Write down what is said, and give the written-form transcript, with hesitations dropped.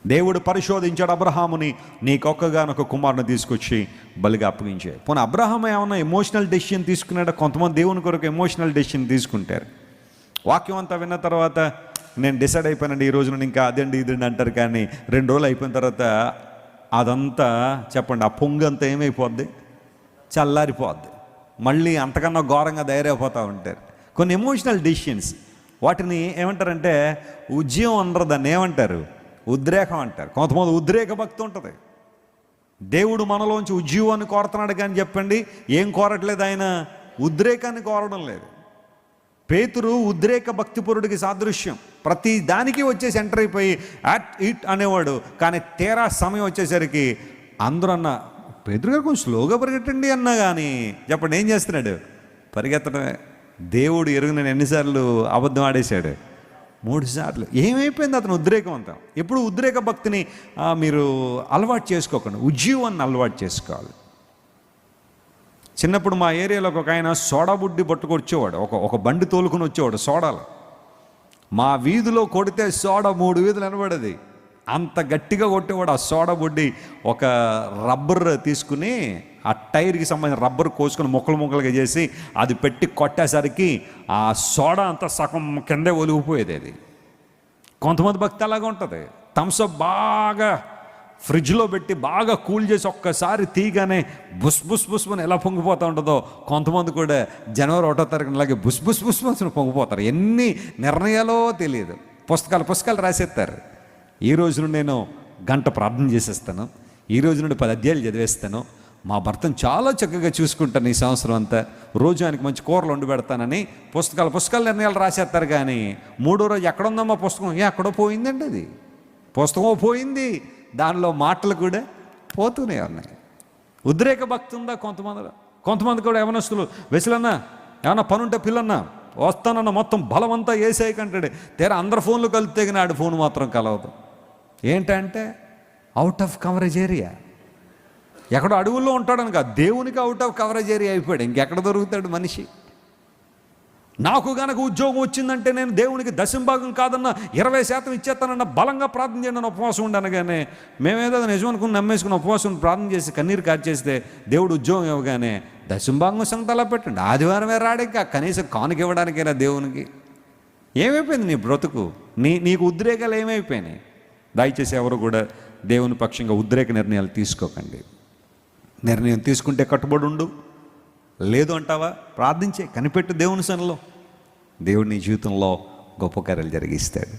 దేవుడు పరిశోధించాడు అబ్రహాముని, నీకొక్కగానొక కుమారుని తీసుకొచ్చి బలిగా అప్పగించాడు. పోనీ అబ్రహాం ఏమన్నా ఎమోషనల్ డెసిషన్ తీసుకున్నాడా? కొంతమంది దేవుని కొరకు ఎమోషనల్ డెసిషన్ తీసుకుంటారు. వాక్యం అంతా విన్న తర్వాత నేను డిసైడ్ అయిపోయానండి, ఈ రోజున ఇంకా అదండి ఇదండి అంటారు. కానీ 2 రోజులు అయిపోయిన తర్వాత అదంతా చెప్పండి, ఆ పొంగు అంతా ఏమైపోద్ది? చల్లారిపోద్ది. మళ్ళీ అంతకన్నా ఘోరంగా ధైర్యపోతూ ఉంటారు. కొన్ని ఎమోషనల్ డెసిషన్స్, వాటిని ఏమంటారంటే ఉద్యమం అనరు, దాన్ని ఏమంటారు? ఉద్రేకం అంటారు. కొంతమంది ఉద్రేక భక్తి ఉంటుంది. దేవుడు మనలోంచి ఉజ్జీవాన్ని కోరుతున్నాడు కానీ చెప్పండి ఏం కోరట్లేదు, ఆయన ఉద్రేకాన్ని కోరడం లేదు. పేతురు ఉద్రేక భక్తిపరుడికి సాదృశ్యం. ప్రతి దానికి వచ్చేసి ఎంటర్ అయిపోయి అట్ ఇట్ అనేవాడు. కానీ తీరా సమయం వచ్చేసరికి అందరూ అన్న, పేతురు గారు కొంచెం స్లోగా పరిగెట్టండి అన్నా కానీ చెప్పండి ఏం చేస్తున్నాడు? పరిగెత్తడమే. దేవుడు ఎరుగునని ఎన్నిసార్లు అబద్ధం ఆడేశాడు? 3 సార్లు. ఏమైపోయింది? అతను ఉద్రేకం అంతా. ఎప్పుడు ఉద్రేక భక్తిని మీరు అలవాటు చేసుకోకండి, ఉజ్జీవాన్ని అలవాటు చేసుకోవాలి. చిన్నప్పుడు మా ఏరియాలో ఒక ఆయన సోడా బుడ్డి పట్టుకొచ్చేవాడు. ఒక బండి తోలుకుని వచ్చేవాడు సోడాలు. మా వీధిలో కొడితే సోడా 3 వీధులు అనబడేది, అంత గట్టిగా కొట్టేవాడు. ఆ సోడా బుడ్డి ఒక రబ్బర్ తీసుకుని ఆ టైర్కి సంబంధించిన రబ్బర్ కోసుకుని ముక్కలుగా చేసి అది పెట్టి కొట్టేసరికి ఆ సోడా అంతా సగం కిందే ఒలిగిపోయేది. అది కొంతమంది భక్తి అలాగా ఉంటుంది. థమ్స్అప్ బాగా ఫ్రిడ్జ్లో పెట్టి బాగా కూల్ చేసి ఒక్కసారి తీగానే బుస్ బుస్ బుస్ అని ఎలా పొంగిపోతూ ఉంటుందో, కొంతమంది కూడా జనవరి 1వ తారీఖున అలాగే బుస్ బుస్ బుస్ బుస్ పొంగిపోతారు. ఎన్ని నిర్ణయాలో తెలియదు. పుస్తకాలు రాసేస్తారు. ఈ రోజు నుండి నేను 1 గంట ప్రార్థన చేసేస్తాను, ఈ రోజు నుండి 10 అధ్యాయాలు చదివేస్తాను, మా భర్తను చాలా చక్కగా చూసుకుంటాను ఈ సంవత్సరం అంతా, రోజు ఆయనకి మంచి కూరలు వండి పెడతానని పుస్తకాలు నిర్ణయాలు రాసేస్తారు. కానీ 3వ రోజు ఎక్కడుందమ్మా పుస్తకం? ఎక్కడో పోయిందండి. అది పుస్తకం పోయింది, దానిలో మాటలు కూడా పోతూనే ఉన్నాయి. ఉద్రేక భక్తి ఉందా కొంతమంది కూడా యవనస్తులు, వెసులన్నా ఏమన్నా పనుంటే పిల్లన్నా వస్తానన్న మొత్తం బలమంతా ఏసై కంటాడు. తీరా అందరు ఫోన్లు కలిపితే కానీ ఆడి ఫోన్ మాత్రం కలవదు. ఏంటంటే అవుట్ ఆఫ్ కవరేజ్ ఏరియా. ఎక్కడో అడవుల్లో ఉంటాడని కాదు, దేవునికి అవుట్ ఆఫ్ కవరేజ్ ఏరియా అయిపోయాడు. ఇంకెక్కడ దొరుకుతాడు మనిషి? నాకు గనక ఉద్యోగం వచ్చిందంటే నేను దేవునికి 10వ భాగం కాదన్న 20% ఇచ్చేస్తానన్న బలంగా ప్రార్థన చేయండి అని ఉపవాసం ఉండనగానే మేమేదో నిజం అనుకుని నమ్మేసుకుని ఉపవాసం ప్రార్థన చేసి కన్నీరు కార్చేస్తే దేవుడు ఉద్యోగం ఇవ్వగానే 10వ భాగం సంగతి అలా పెట్టండి. ఆదివారమే రాడిక కనీసం కానుక ఇవ్వడానికైనా దేవునికి. ఏమైపోయింది నీ బ్రతుకు? నీకు ఉద్రేకాలు ఏమైపోయినాయి? దయచేసి ఎవరు కూడా దేవుని పక్షంగా ఉద్రేక నిర్ణయాలు తీసుకోకండి. నిర్ణయం తీసుకుంటే కట్టుబడి ఉండు, లేదు అంటావా ప్రార్థించే, కనిపెట్టు దేవుని సన్నిధిలో. దేవుడు నీ జీవితంలో గొప్ప కార్యాలు జరిగిస్తాడు.